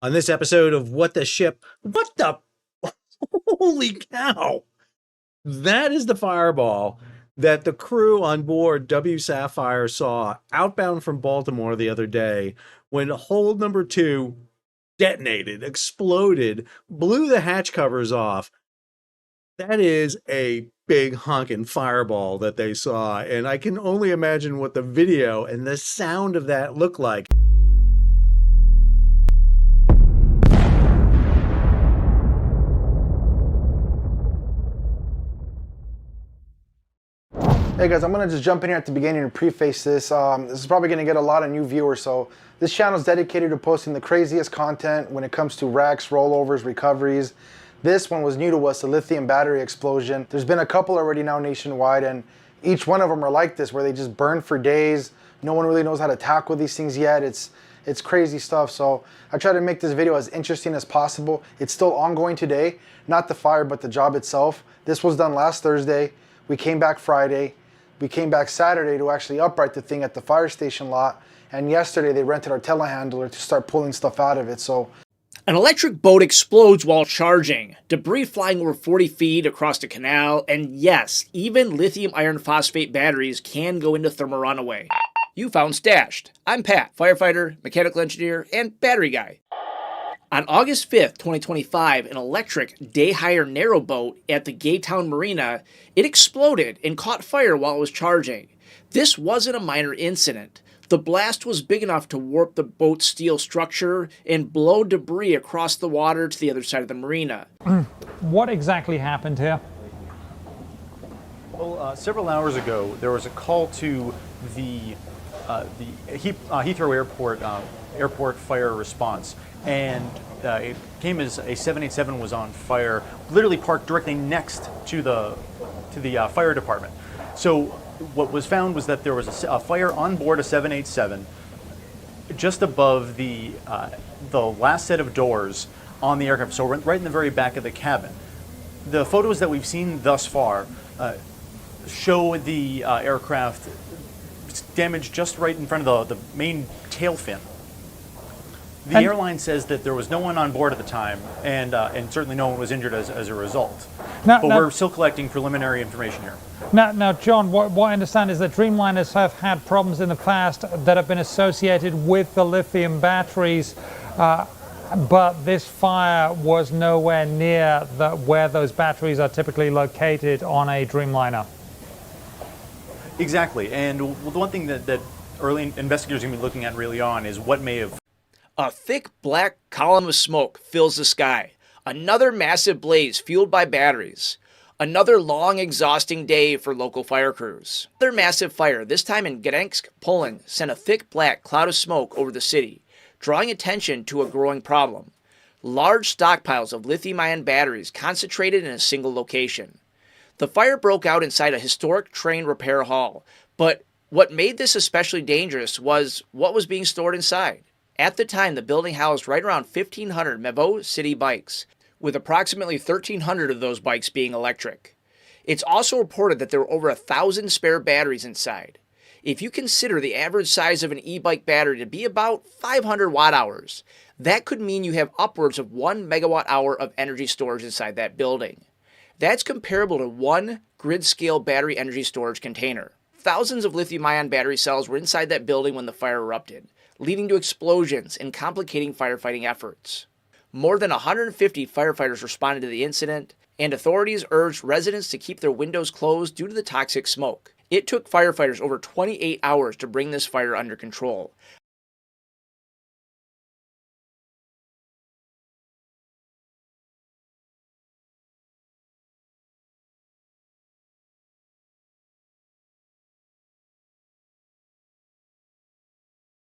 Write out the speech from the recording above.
On this episode of What the Ship, what the holy cow? That is the fireball that the crew on board W Sapphire saw outbound from Baltimore the other day when hold number 2 detonated, exploded, blew the hatch covers off. That is a big honking fireball that they saw, and I can only imagine what the video and the sound of that looked like. Hey guys, I'm gonna just jump in here at the beginning and preface this. This is probably gonna get a lot of new viewers, so this channel is dedicated to posting the craziest content when it comes to wrecks, rollovers, recoveries. This one was new to us, the lithium battery explosion. There's been a couple already now nationwide, and each one of them are like this, where they just burn for days. No one really knows how to tackle these things yet. It's crazy stuff, so I try to make this video as interesting as possible. It's still ongoing today, not the fire, but the job itself. This was done last Thursday. We came back Friday. We came back Saturday to actually upright the thing at the fire station lot, and yesterday they rented our telehandler to start pulling stuff out of it. So an electric boat explodes while charging, debris flying over 40 feet across the canal, and yes, even lithium iron phosphate batteries can go into thermal runaway. You found Stashed. I'm Pat, firefighter, mechanical engineer, and battery guy. On August 5th, 2025, an electric day-hire narrowboat at the Gaytown Marina, it exploded and caught fire while it was charging. This wasn't a minor incident. The blast was big enough to warp the boat's steel structure and blow debris across the water to the other side of the marina. What exactly happened here? Well, several hours ago, there was a call to the Heathrow Airport fire response, and it came as a 787 was on fire, literally parked directly next to the fire department. So what was found was that there was a fire on board a 787 just above the last set of doors on the aircraft, so right in the very back of the cabin. The photos that we've seen thus far show the aircraft damaged just right in front of the main tail fin. The airline says that there was no one on board at the time, and certainly no one was injured as a result. But we're still collecting preliminary information here. Now, John, what I understand is that Dreamliners have had problems in the past that have been associated with the lithium batteries, but this fire was nowhere near where those batteries are typically located on a Dreamliner. Exactly, and the one thing that early investigators are going to be looking at really on is what may have. A thick black column of smoke fills the sky. Another massive blaze fueled by batteries. Another long, exhausting day for local fire crews. Another massive fire, this time in Gdansk, Poland, sent a thick black cloud of smoke over the city, drawing attention to a growing problem. Large stockpiles of lithium-ion batteries concentrated in a single location. The fire broke out inside a historic train repair hall, but what made this especially dangerous was what was being stored inside. At the time, the building housed right around 1,500 Mevo City bikes, with approximately 1,300 of those bikes being electric. It's also reported that there were over 1,000 spare batteries inside. If you consider the average size of an e-bike battery to be about 500 watt-hours, that could mean you have upwards of 1 megawatt-hour of energy storage inside that building. That's comparable to one grid-scale battery energy storage container. Thousands of lithium-ion battery cells were inside that building when the fire erupted, leading to explosions and complicating firefighting efforts. More than 150 firefighters responded to the incident, and authorities urged residents to keep their windows closed due to the toxic smoke. It took firefighters over 28 hours to bring this fire under control,